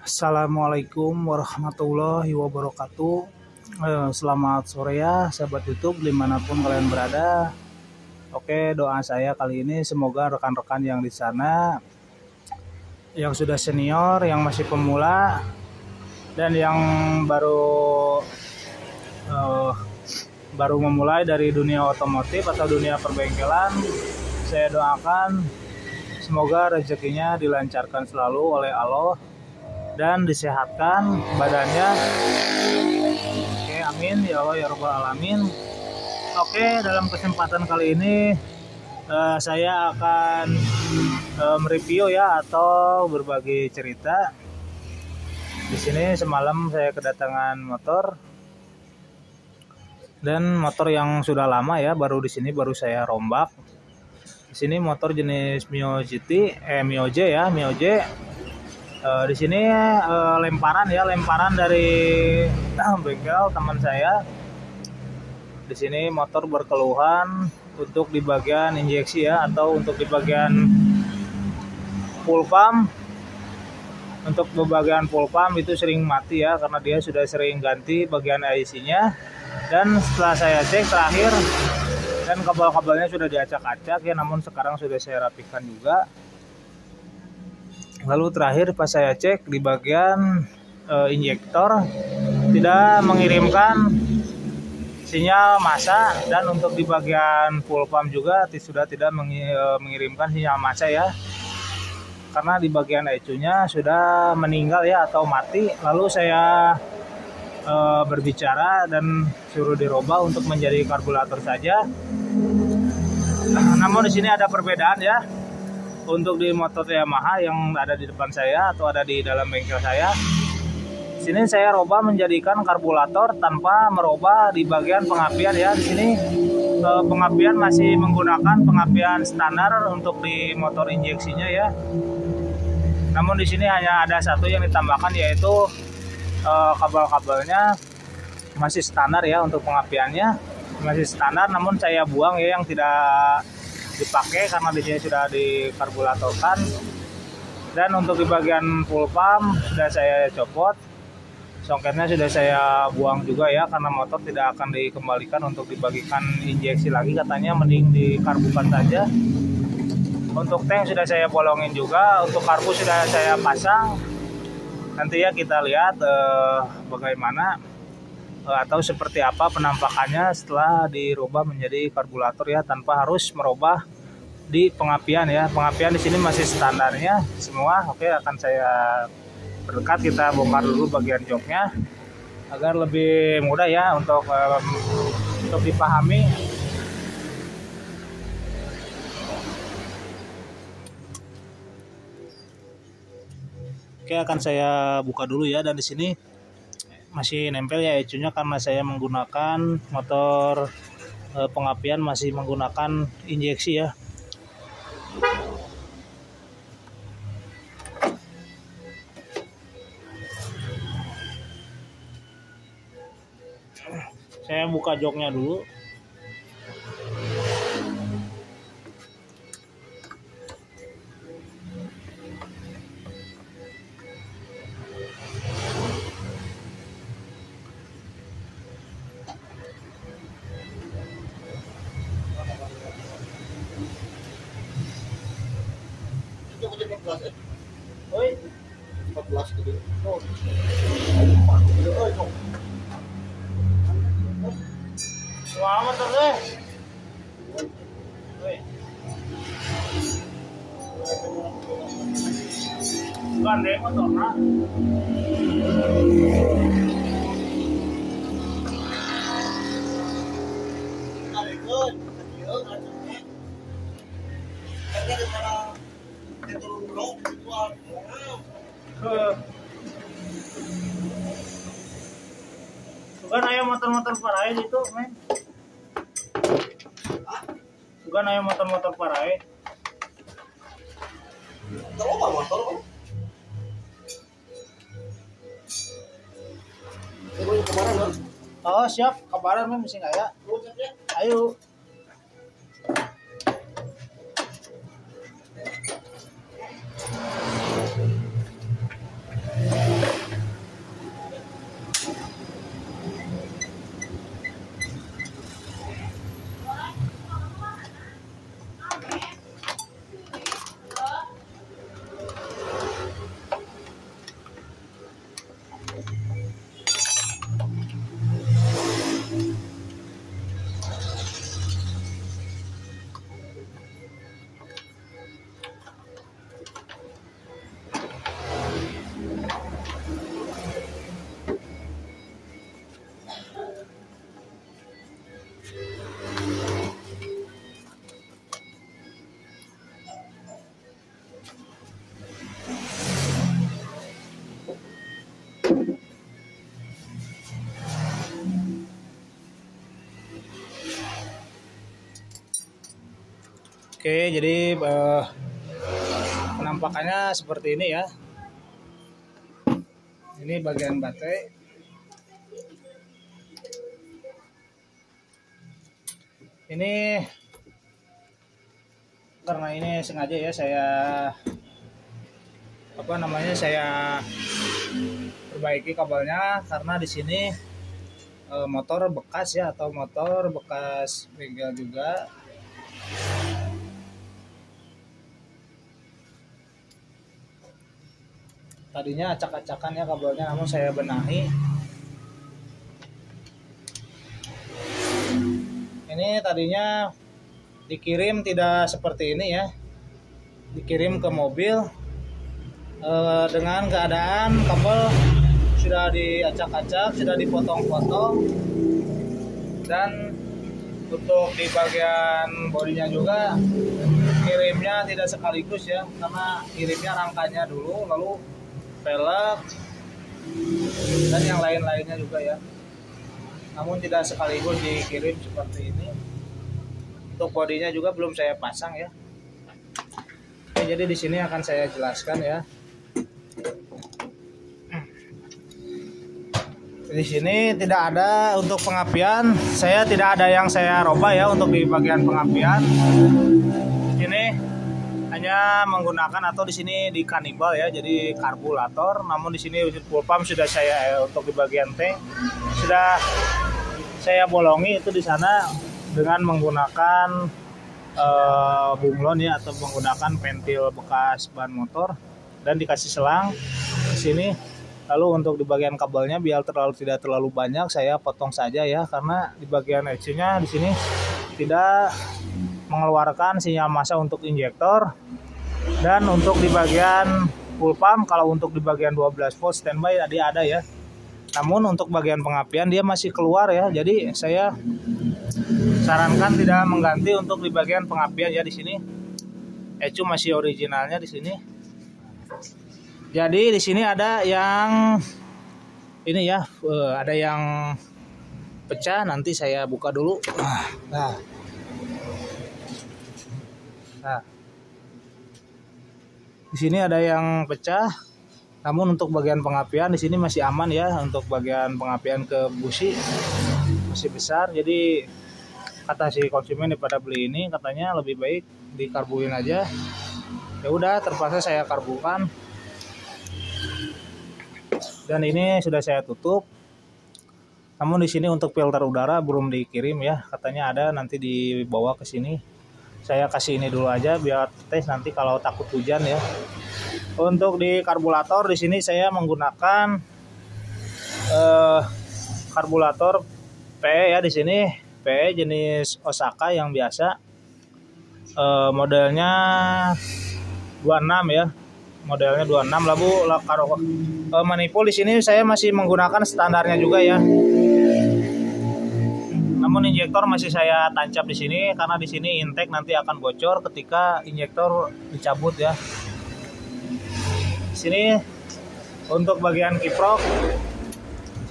Assalamualaikum warahmatullahi wabarakatuh. Selamat sore ya sahabat YouTube dimanapun kalian berada. Oke, doa saya kali ini semoga rekan-rekan yang di sana, yang sudah senior, yang masih pemula, dan yang baru memulai dari dunia otomotif atau dunia perbengkelan, saya doakan semoga rezekinya dilancarkan selalu oleh Allah dan disehatkan badannya. Oke, amin ya Allah ya Rabbal alamin. Oke, dalam kesempatan kali ini saya akan mereview ya atau berbagi cerita. Di sini semalam saya kedatangan motor, dan motor yang sudah lama ya, baru di sini baru saya rombak. Di sini motor jenis Mio GT, Mio J ya, Mio J. Di sini lemparan dari bengkel teman saya. Di sini motor berkeluhan untuk di bagian injeksi ya, atau untuk di bagian full pump. Untuk di bagian full pump itu sering mati ya, karena dia sudah sering ganti bagian IC-nya. Dan setelah saya cek terakhir, dan kabel-kabelnya sudah diacak-acak ya, namun sekarang sudah saya rapikan juga. Lalu terakhir pas saya cek di bagian injektor tidak mengirimkan sinyal massa, dan untuk di bagian full pump juga sudah tidak mengirimkan sinyal massa ya, karena di bagian ECU-nya sudah meninggal ya atau mati. Lalu saya berbicara dan suruh dirubah untuk menjadi karburator saja. Namun di sini ada perbedaan ya. Untuk di motor Yamaha yang ada di depan saya atau ada di dalam bengkel saya, sini saya robah menjadikan karburator tanpa merubah di bagian pengapian ya. Di sini pengapian masih menggunakan pengapian standar untuk di motor injeksinya ya. Namun di sini hanya ada satu yang ditambahkan, yaitu kabel-kabelnya masih standar ya, untuk pengapiannya masih standar. Namun saya buang ya yang tidak dipakai karena di sini sudah dikarburatorkan. Dan untuk di bagian full pump sudah saya copot, songketnya sudah saya buang juga ya, karena motor tidak akan dikembalikan untuk dibagikan injeksi lagi, katanya mending dikarbukan saja. Untuk tank sudah saya bolongin juga, untuk karbu sudah saya pasang. Nanti ya kita lihat bagaimana atau seperti apa penampakannya setelah dirubah menjadi karburator ya, tanpa harus merubah di pengapian ya. Pengapian di sini masih standarnya semua. Oke, akan saya berdekat, kita bongkar dulu bagian joknya agar lebih mudah ya untuk dipahami. Oke, akan saya buka dulu ya, dan di sini masih nempel ya ECU-nya karena saya menggunakan motor pengapian masih menggunakan injeksi ya. Saya buka joknya dulu. Oi, 14 gitu. Oh. Selamat sore. Oi. Gandeng motorna. Bukan aya motor-motor parae itu, men. Bukan aya motor-motor parae. Tahu apa motor? Oh, siap. Kabaran men mesti aya. Ayo. Oke, jadi penampakannya seperti ini ya. Ini bagian baterai. Ini karena ini sengaja ya saya saya perbaiki kabelnya karena di sini motor bekas ya, atau motor bekas bengkel juga. Tadinya acak-acakan ya kabelnya, namun saya benahi. Ini tadinya dikirim tidak seperti ini ya, dikirim ke mobil dengan keadaan kabel sudah diacak-acak, sudah dipotong-potong, dan untuk di bagian bodinya juga kirimnya tidak sekaligus ya, karena kirimnya rangkanya dulu, lalu pelek dan yang lain-lainnya juga ya, namun tidak sekaligus dikirim seperti ini. Untuk bodinya juga belum saya pasang ya. Oke, jadi di sini akan saya jelaskan ya. Di sini tidak ada untuk pengapian, saya tidak ada yang saya robah ya untuk di bagian pengapian. Di sini hanya menggunakan, atau di sini di kanibal ya, jadi karburator. Namun di sini full pump sudah saya untuk di bagian tank sudah saya bolongi itu di sana dengan menggunakan bunglon ya, atau menggunakan pentil bekas ban motor, dan dikasih selang di sini. Lalu untuk di bagian kabelnya biar tidak terlalu banyak saya potong saja ya, karena di bagian ECU-nya di sini tidak mengeluarkan sinyal massa untuk injektor. Dan untuk di bagian full pump, kalau untuk di bagian 12 volt standby dia ada ya, namun untuk bagian pengapian dia masih keluar ya. Jadi saya sarankan tidak mengganti untuk di bagian pengapian ya. Di sini ECU masih originalnya di sini. Jadi di sini ada yang ini ya, ada yang pecah, nanti saya buka dulu. Nah. Di sini ada yang pecah. Namun untuk bagian pengapian di sini masih aman ya. Untuk bagian pengapian ke busi masih besar. Jadi kata si konsumen daripada beli ini, katanya lebih baik dikarbuin aja. Ya udah, terpaksa saya karbukan. Dan ini sudah saya tutup. Namun di sini untuk filter udara belum dikirim ya. Katanya ada, nanti dibawa ke sini. Saya kasih ini dulu aja biar tes nanti kalau takut hujan ya. Untuk di karburator di sini saya menggunakan karburator PE ya. Di sini PE jenis Osaka yang biasa, modelnya 26 ya. Modelnya 26. Lalu manifold di sini saya masih menggunakan standarnya juga ya. Namun injektor masih saya tancap di sini karena di sini intake nanti akan bocor ketika injektor dicabut ya. Di sini untuk bagian kiprok,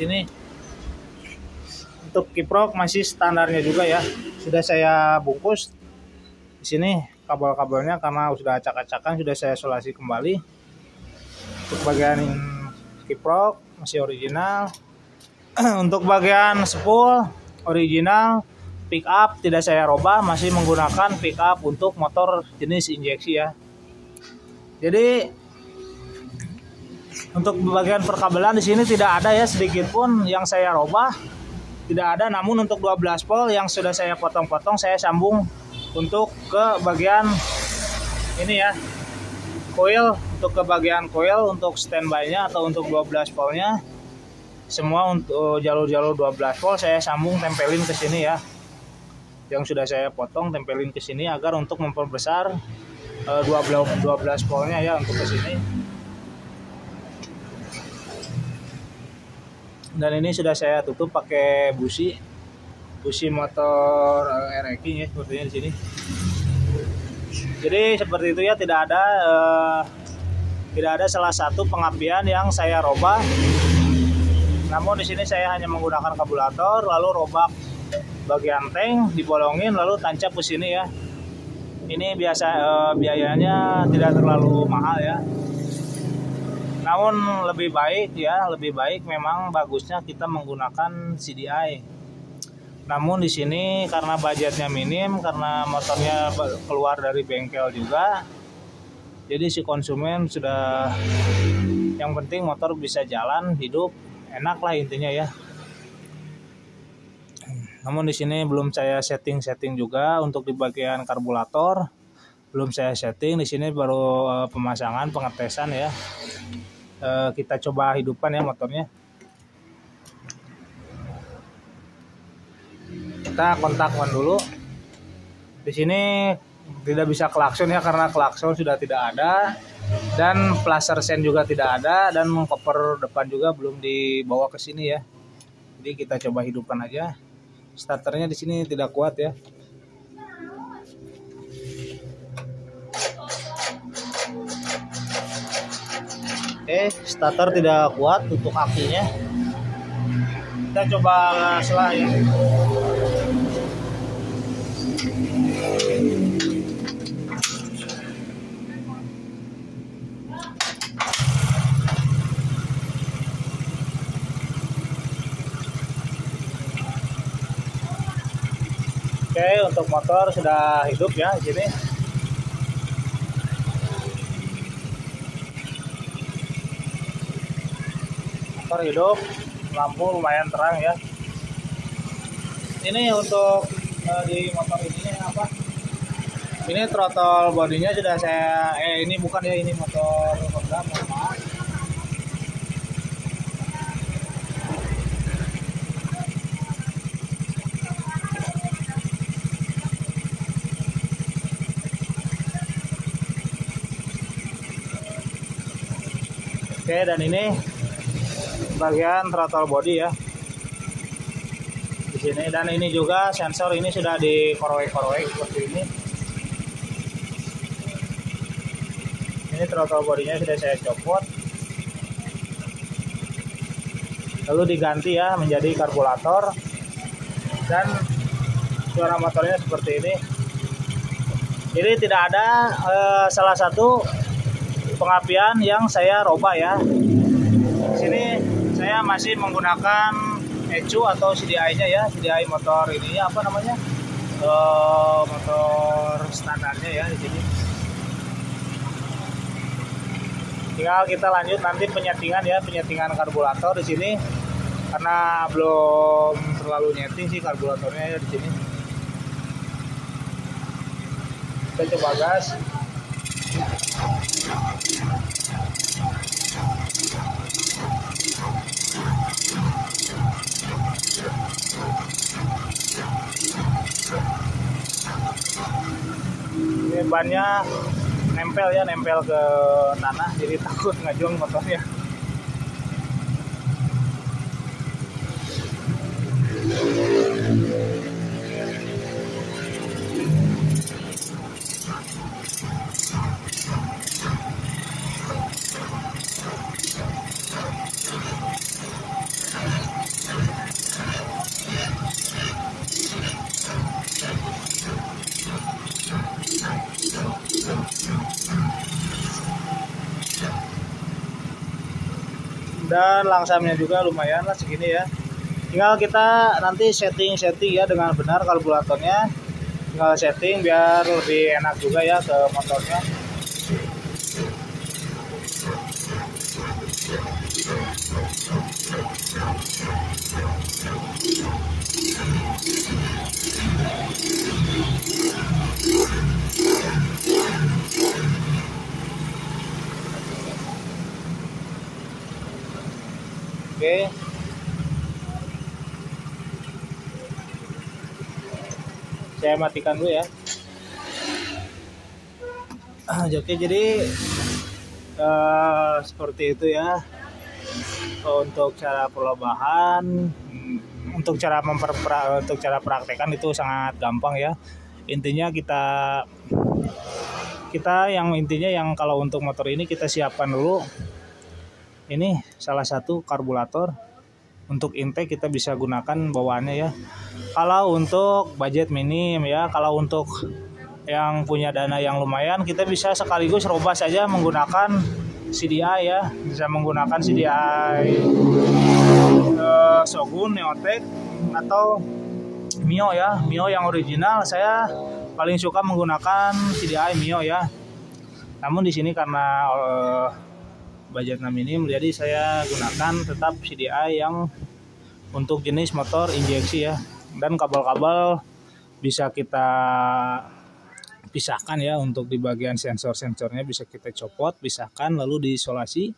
sini untuk kiprok masih standarnya juga ya. Sudah saya bungkus di sini kabel-kabelnya karena sudah acak-acakan, sudah saya isolasi kembali. Untuk bagian kiprok masih original. Untuk bagian spool original, pick up tidak saya robah, masih menggunakan pick up untuk motor jenis injeksi ya. Jadi untuk bagian perkabelan di sini tidak ada ya sedikit pun yang saya robah, tidak ada. Namun untuk 12 volt yang sudah saya potong-potong saya sambung untuk ke bagian ini ya, coil. Untuk ke bagian coil untuk standby-nya atau untuk 12 voltnya, semua untuk jalur-jalur 12 volt saya sambung tempelin ke sini ya. Yang sudah saya potong tempelin ke sini agar untuk memperbesar 12 voltnya ya untuk ke sini. Dan ini sudah saya tutup pakai busi motor racking ya, sepertinya di sini. Jadi seperti itu ya, tidak ada salah satu pengapian yang saya robah. Namun di sini saya hanya menggunakan karburator, lalu robak bagian tank, dibolongin, lalu tancap ke sini ya. Ini biasa biayanya tidak terlalu mahal ya. Namun lebih baik memang bagusnya kita menggunakan CDI. Namun di sini karena budgetnya minim, karena motornya keluar dari bengkel juga, jadi si konsumen sudah, yang penting motor bisa jalan, hidup, enak lah intinya ya. Namun di sini belum saya setting juga untuk di bagian karburator, belum saya setting. Di sini baru pemasangan, pengetesan ya. Kita coba hidupkan ya motornya. Kita kontak on dulu. Di sini tidak bisa klakson ya, karena klakson sudah tidak ada dan plaster sen juga tidak ada, dan koper depan juga belum dibawa ke sini ya. Jadi kita coba hidupkan aja. Starternya di sini tidak kuat ya. Starter tidak kuat untuk akinya. Kita coba selah ya. Oke, untuk motor sudah hidup ya di sini. Motor hidup, lampu lumayan terang ya. Ini untuk di motor ini apa? Ini throttle bodinya sudah saya ini bukan ya, ini motor Honda, maaf. Oke, dan ini bagian throttle body ya di sini, dan ini juga sensor ini sudah dikorek-korek seperti ini. Ini throttle bodinya sudah saya copot, lalu diganti ya menjadi karburator, dan suara motornya seperti ini. Jadi tidak ada salah satu pengapian yang saya robah ya. Di sini saya masih menggunakan ECU atau CDI-nya ya, CDI motor ini apa namanya, motor standarnya ya di sini. Tinggal kita lanjut nanti penyetingan karburator di sini, karena belum terlalu nyeting sih karburatornya ya di sini. Kita coba gas. Ini bannya nempel ke tanah, jadi takut ngajung motornya. Dan langsamnya juga lumayan lah segini ya. Tinggal kita nanti setting ya dengan benar karburatornya. Tinggal setting biar lebih enak juga ya ke motornya. Oke. Saya matikan dulu ya. Oke, jadi seperti itu ya. Untuk cara perlobahan, untuk cara praktekan itu sangat gampang ya. Intinya kita yang kalau untuk motor ini kita siapkan dulu. Ini salah satu karburator. Untuk intake kita bisa gunakan bawaannya ya. Kalau untuk budget minim ya, kalau untuk yang punya dana yang lumayan, kita bisa sekaligus robas saja menggunakan CDI ya, bisa menggunakan CDI Shogun, Neotek atau Mio ya. Mio yang original saya paling suka menggunakan CDI Mio ya. Namun di sini karena budgetnya minim, jadi saya gunakan tetap CDI yang untuk jenis motor injeksi ya. Dan kabel-kabel bisa kita pisahkan ya, untuk di bagian sensor-sensornya bisa kita copot, pisahkan lalu diisolasi.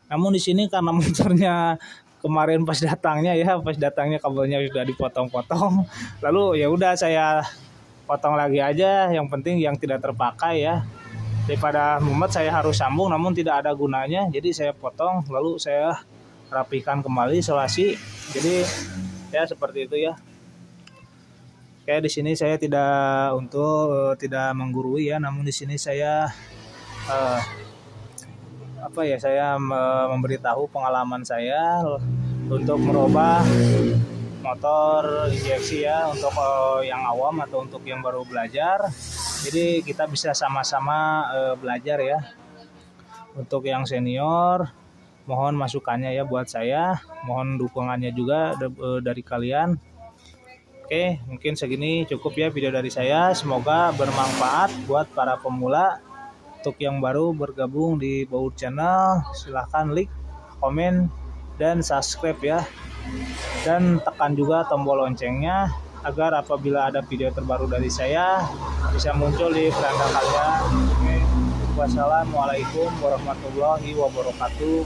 Namun di sini karena motornya kemarin pas datangnya kabelnya sudah dipotong-potong, lalu ya udah saya potong lagi aja, yang penting yang tidak terpakai ya. Daripada mumet saya harus sambung namun tidak ada gunanya, jadi saya potong lalu saya rapikan kembali, isolasi. Jadi ya seperti itu ya. Kayak di sini saya tidak menggurui ya, namun di sini saya saya memberitahu pengalaman saya untuk merubah motor injeksi ya, untuk yang awam atau untuk yang baru belajar. Jadi kita bisa sama-sama belajar ya. Untuk yang senior, mohon masukannya ya buat saya, mohon dukungannya juga dari kalian. Oke, mungkin segini cukup ya video dari saya. Semoga bermanfaat buat para pemula. Untuk yang baru bergabung di Baur Channel, silahkan like, komen, dan subscribe ya. Dan tekan juga tombol loncengnya agar apabila ada video terbaru dari saya bisa muncul di perangkat kalian. Oke. Wassalamualaikum warahmatullahi wabarakatuh.